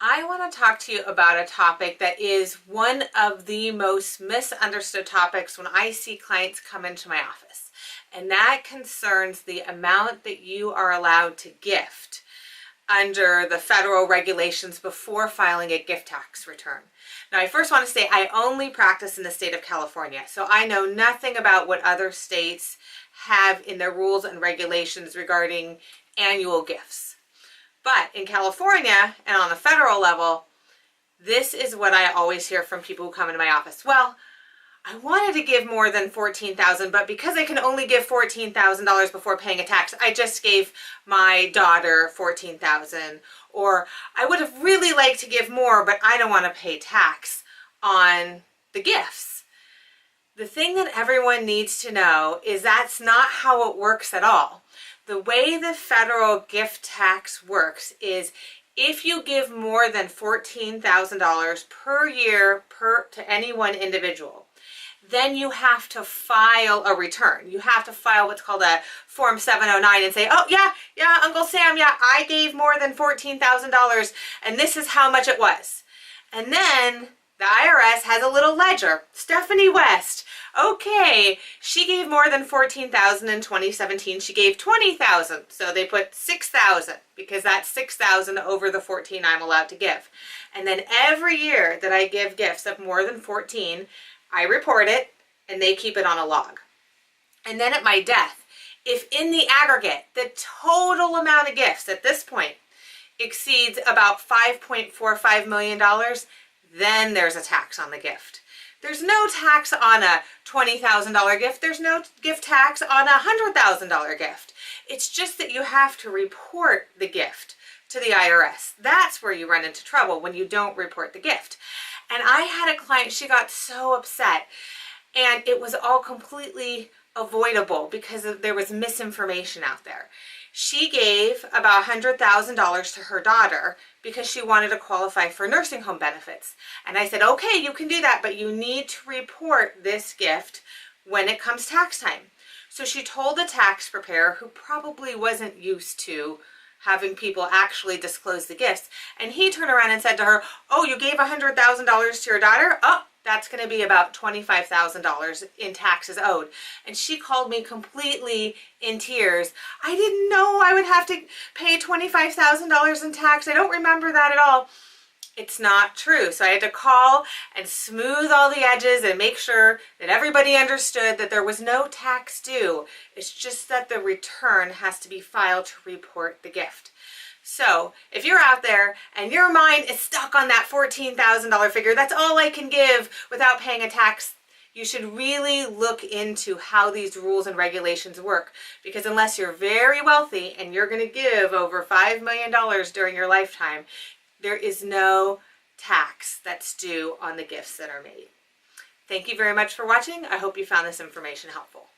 I want to talk to you about a topic that is one of the most misunderstood topics when I see clients come into my office, and that concerns the amount that you are allowed to gift under the federal regulations before filing a gift tax return. Now, I first want to say I only practice in the state of California, so I know nothing about what other states have in their rules and regulations regarding annual gifts. But in California and on the federal level, this is what I always hear from people who come into my office. Well, I wanted to give more than $14,000, but because I can only give $14,000 before paying a tax, I just gave my daughter $14,000. Or I would have really liked to give more, but I don't want to pay tax on the gifts. The thing that everyone needs to know is that's not how it works at all. The way the federal gift tax works is if you give more than $14,000 per year to any one individual, then you have to file a return. You have to file what's called a Form 709 and say, oh, yeah, Uncle Sam, yeah, I gave more than $14,000 and this is how much it was. And then the IRS has a little ledger. Stephanie West, okay, she gave more than $14,000 in 2017. She gave $20,000, so they put $6,000 because that's $6,000 over the $14,000 I'm allowed to give. And then every year that I give gifts of more than $14,000, I report it and they keep it on a log. And then at my death, if in the aggregate the total amount of gifts at this point exceeds about $5.45 million, then there's a tax on the gift. There's no tax on a $20,000 gift. There's no gift tax on a $100,000 gift. It's just that you have to report the gift to the IRS. That's where you run into trouble, when you don't report the gift. And I had a client, she got so upset, and it was all completely avoidable because there was misinformation out there. She gave about $100,000 to her daughter because she wanted to qualify for nursing home benefits. And I said, okay, you can do that, but you need to report this gift when it comes tax time. So she told the tax preparer, who probably wasn't used to having people actually disclose the gifts, and he turned around and said to her, oh, you gave $100,000 to your daughter? Oh, that's going to be about $25,000 in taxes owed. And she called me completely in tears. I didn't know I would have to pay $25,000 in tax. I don't remember that at all. It's not true. So I had to call and smooth all the edges and make sure that everybody understood that there was no tax due. It's just that the return has to be filed to report the gift. So if you're out there and your mind is stuck on that $14,000 figure, that's all I can give without paying a tax, you should really look into how these rules and regulations work. Because unless you're very wealthy and you're going to give over $5 million during your lifetime, there is no tax that's due on the gifts that are made. Thank you very much for watching. I hope you found this information helpful.